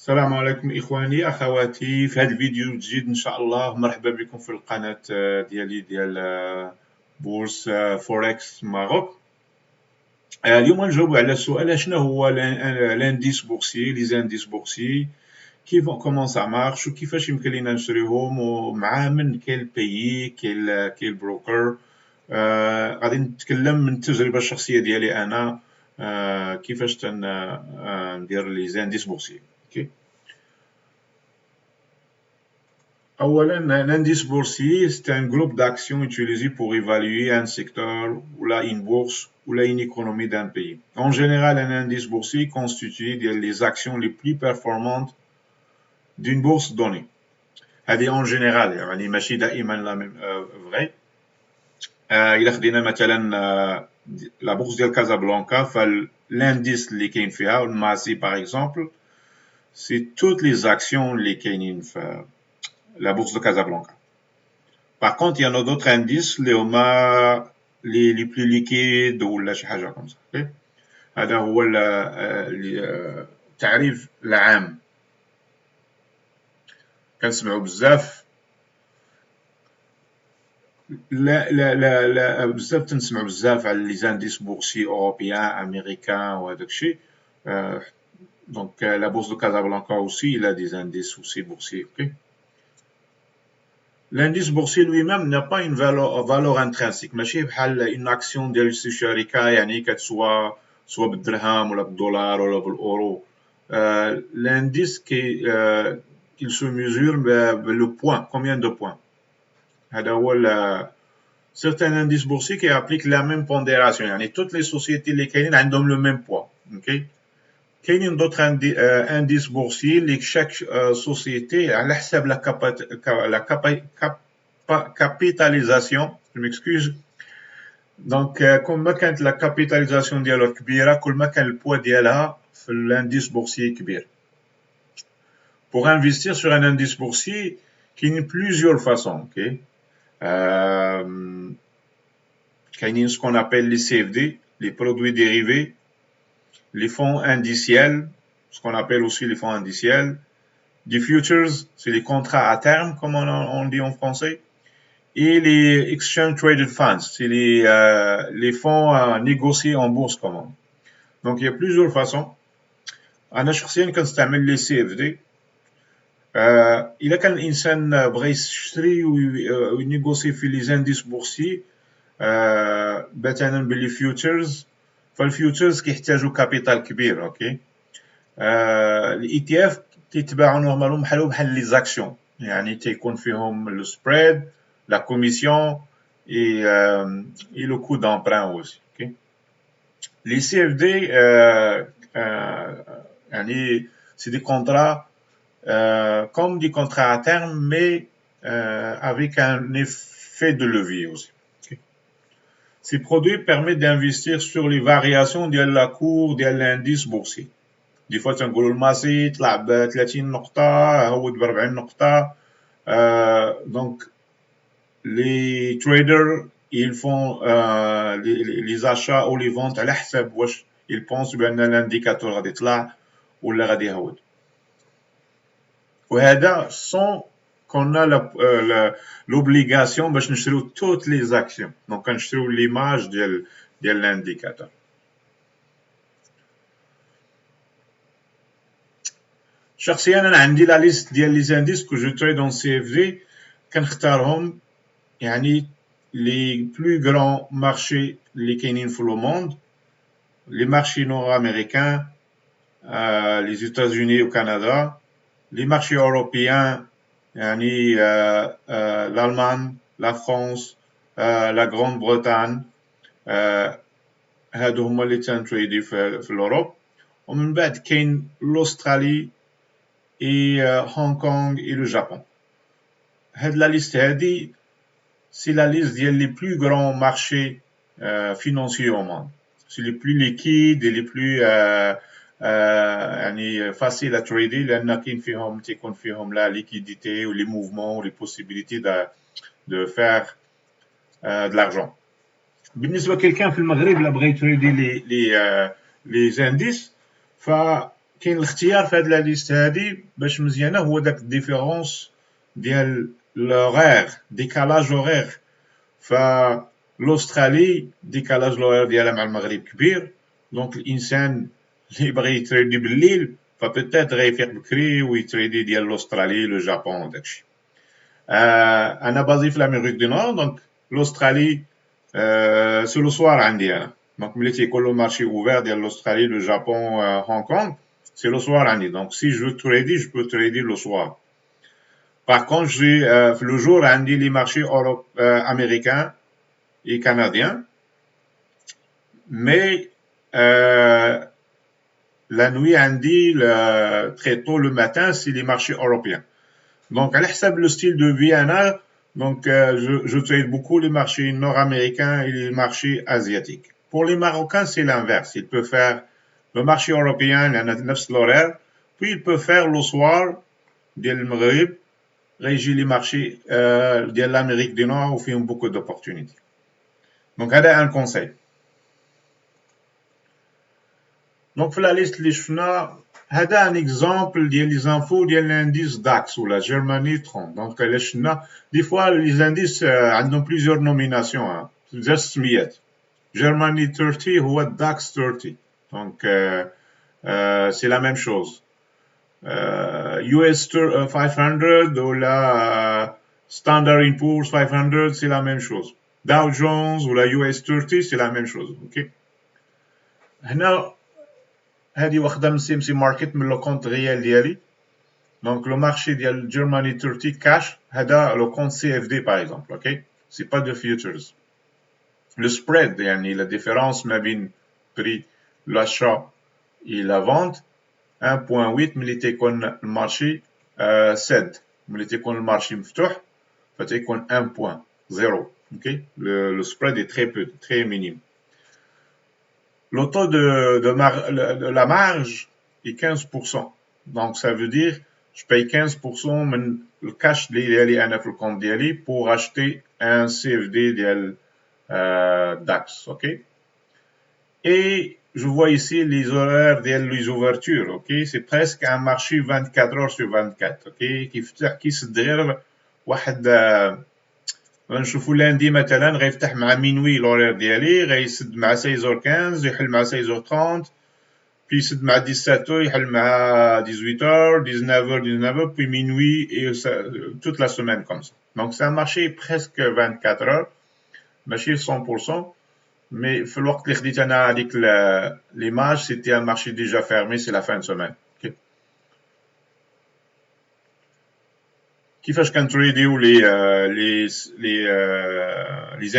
السلام عليكم إخواني أخواتي، في هذا الفيديو الجديد إن شاء الله مرحبا بكم في القناة ديالي ديال بورس فوركس ماروك. اليوم غنجاوبوا على سؤال شنو هو لانديس بورسي، لي زانديس بورسي، كومون سا مارش وكيفاش يمكن لينا نشريهم ومع من كاين بيي كاين بروكر. غادي نتكلم من التجربة الشخصية ديالي أنا كيفاش ندير لي زانديس بورسي. L'indice boursier, c'est un groupe d'actions utilisé pour évaluer un secteur ou là une bourse ou là une économie d'un pays. En général, un indice boursier constitue les actions les plus performantes d'une bourse donnée. هذه en général يعني ماشي دائما لا même vrai. إلا خدينا مثلا la bourse ديال كازابلانكا فالindice اللي كاين فيها الماسي par exemple, c'est toutes les actions اللي كاينين في la bourse de Casablanca. Par contre, il y en a d'autres indices, les plus liquides ou شي حاجة comme ça. Okay? هذا هو التعريف العام. كنسمعوا بزاف لا بزاف تنسمعوا بزاف على لي زانديس بورسي اوروبيان امريكان وهذاك الشيء. Donc la bourse de Casablanca aussi, il a des indices aussi boursiers. Okay? L'indice boursier lui-même n'a pas une valeur intrinsèque. ماشي بحال une action ديال شي شركة يعني كتسوى سوا بالدرهم ولا بالدولار ولا بالاورو. L'indice qu'il se mesure le point, combien de points. هذا هو certains indices boursiers qui appliquent la même pondération. يعني toutes les sociétés اللي كاينين عندهم le même poids. Okay? كاينين d'autres indices boursiers اللي chaque société على حساب la capitalisation, je m'excuse. Donc كل ما كانت la capitalisation ديالها كبيرة كل ما كان البوا ديالها في l'indice boursier كبير. Pour investir sur un indice boursier, كاينين plusieurs façons. Okay? كاينين ce qu'on appelle les CFD, les produits dérivés, les fonds indiciels, ce qu'on appelle aussi les fonds indiciels, des futures, c'est les contrats à terme, comme on dit en français, et les exchange traded funds, c'est les fonds négociés en bourse commune. Donc il y a plusieurs façons. أنا شخصيا كنستعمل les CFD. إذا كان الإنسان بغى يشتري وينيغوسي في les indices boursiers مثلا باللي futures, فالفيوتشرز كيحتاجوا كابيتال كبير. اوكي الاي تي اف كيتباعوا نورمالمون بحال لي زاكسيون يعني تيكون فيهم لو سبريد لا كوميسيون اي لو كو دامبران اوسي. اوكي لي سي اف دي يعني سي دي كونترا comme des contrats à terme mais avec un effet de levier aussi. Ces produits permettent d'investir sur les variations de la cour de l'indice boursier. Des fois تنقولوا الماسي طلع ب 30 نقطة هود ب 40 نقطة. Donc les traders ils font les achats ou les ventes على حسب واش ils pensent بأن l'indicateur غادي يطلع ولا غادي يهود. وهذا sans qu'on a l'obligation باش نشريو toutes les actions. Donc كنشريو l'image ديال l'indicateur. شخصيا انا عندي لا ليست ديال لي زانديس كو جو تريد اون سي اف دي كنختارهم يعني لي بلو غران مارشي اللي كاينين في لو موند لي مارشي نور امريكان لي زيتازوني وكندا لي مارشي اوروبيان يعني l'Allemagne, la France, la Grande-Bretagne هادو هما اللي تنتريدي في الأوروب. ومن بعد كاين l'Australie et Hong Kong et le Japon. هاد la liste هادي c'est la liste ديال les plus grands marchés financiers au monde. C'est les plus liquides et les plus يعني facile à trader لأن كاين فيهم تيكون فيهم la liquidité ou les mouvements ou les possibilités de faire de l'argent. بالنسبة لكلكان في المغرب اللي بغى يتريدي les indices ف كاين الاختيار في هاد لا ليست هادي باش مزيانه هو داك الديفيرونس ديال لوغير ديكالاج لوغير فالاسترالي ديكالاج لوغير ديالها مع المغرب كبير دونك الانسان اللي بغى يتريدي بالليل فبيتيت غيفيق بكري ويتريدي ديال الاسترالي لو جابون وداكشي انا بازي في الامريك دو نور دونك الاسترالي سي لو سوار عندي انا دونك ملي تيكون لو مارشي اوفير ديال الاسترالي لو جابون هونغ كونغ c'est le soir عندي donc si je veux trader je peux trader le soir par contre j'ai le jour عندي les marchés américains et canadiens mais la nuit عندي très tôt le matin c'est les marchés européens donc على حسب le style de vie أنا donc je trade beaucoup les marchés nord-américains et les marchés asiatiques pour les Marocains c'est l'inverse ils peuvent faire le marché européen il a نفس l'horaire puis il peut faire le soir ديال المغرب غيجي لي مارشي ديال l'Amérique du Nord وفيهم beaucoup d'opportunités donc هذا un conseil donc في la liste اللي شفنا هذا un exemple ديال les infos ديال l'indice DAX ولا Germany 30 donc اللي شفنا des fois les indices عندهم plusieurs nominations بزاف سميات Germany 30 هو DAX 30 donc c'est la même chose US 500 ou la Standard & Poor's 500 c'est la même chose Dow Jones ou la US 30 c'est la même chose ok هنا هذه واخده من سي ماركت من لو كونت ريال ديالي دونك لو مارشي ديال Germany 30 كاش هذا لو كونت سي اف دي باغ اكزومبل اوكي سي با دو فيوتشرز le spread يعني la différence ما بين prix l'achat et la vente 1.8 ملي تيكون المارشي سد ملي تيكون المارشي مفتوح فتيكون 1.0 اوكي le spread est très minime le taux de la marge est 15% donc ça veut dire je paye 15% من الكاش ديالي انا في الكونت ديالي pour acheter un CFD ديال DAX ok et je vois ici les horaires des ouvertures, ok? C'est presque un marché 24 heures sur 24, ok? qui se دغير واحد غنشوفوا lundi مثلا غيفتح مع minuit l'horaire ديالي غيسد مع 16h15 يحل مع 16h30 puis يسد مع 17h يحل مع 18h 19h puis minuit et toute la semaine comme ça. Donc c'est un marché presque 24 heures ماشي 100% mais في الوقت اللي خديت انا هذيك l'image c'était un marché déjà fermé c'est la fin de semaine okay. كيفاش كنتريديو لي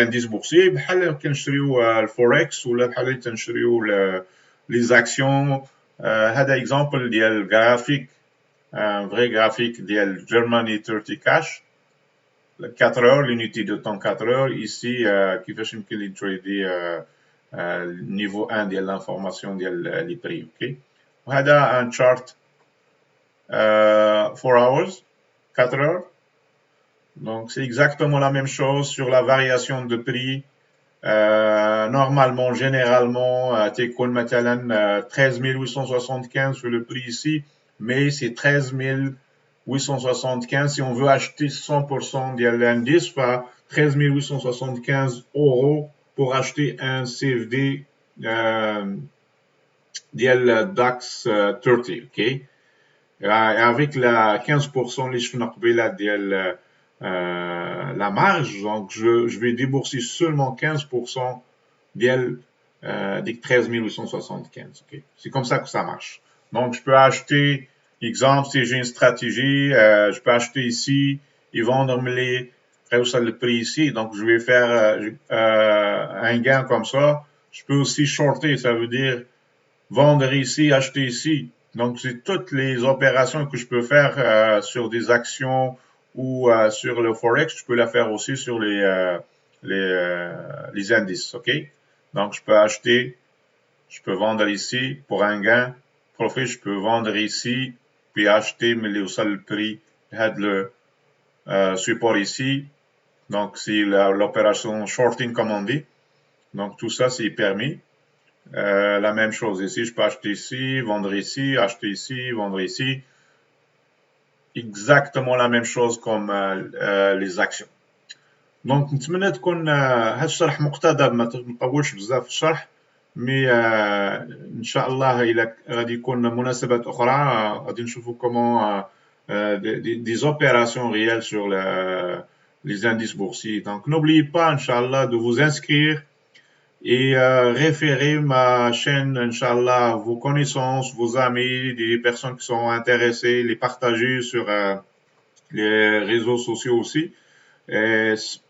انديس بورسي بحال كنشريو الفوركس ولا بحال تنشريو لي زاكسيون هذا اكزامبل ديال جرافيك فري جرافيك ديال Germany 30 cash 4 heures, l'unité de temps 4 heures. Ici, كيفاش يمكن لي تريدي niveau 1 ديال l'information ديال les prix, ok. وهذا un chart 4 hours, 4 heures. Donc c'est exactement la même chose sur la variation de prix. Normalement, généralement, تيكون مثلا 13875 sur le prix ici, mais c'est 13875 si on veut acheter 100% de l'indice, 13 875 € pour acheter un CFD de DAX 30, ok? Avec la 15% les de la marge, donc je vais débourser seulement 15% des 13 875, ok? C'est comme ça que ça marche. Donc je peux acheter exemple, si j'ai une stratégie, je peux acheter ici et vendre les le prix ici. Donc, je vais faire un gain comme ça. Je peux aussi shorter, ça veut dire vendre ici, acheter ici. Donc, c'est toutes les opérations que je peux faire sur des actions ou sur le forex. Je peux la faire aussi sur les indices, ok? Donc, je peux acheter, je peux vendre ici pour un gain. Profit, je peux vendre ici puis acheter mais le prix le support ici donc c'est l'opération shorting comme on dit donc tout ça c'est permis La même chose ici, je peux acheter ici, vendre ici, acheter ici, vendre ici. Exactement la même chose comme les actions. دونك نتمنى تكون هذا الشرح مقتضب، ما نطولش بزاف في الشرح، مي ان شاء الله الى غادي يكون مناسبات اخرى غادي نشوفوا كومون des opérations réelles sur les indices boursiers. Donc n'oubliez pas, Inch'Allah, de vous inscrire et référer ma chaîne, Inch'Allah, vos connaissances, vos amis, des personnes qui sont intéressées, les partager sur les réseaux sociaux aussi,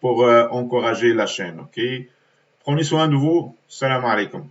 pour encourager la chaîne. Ok? Prenez soin de vous. Salam alaikum.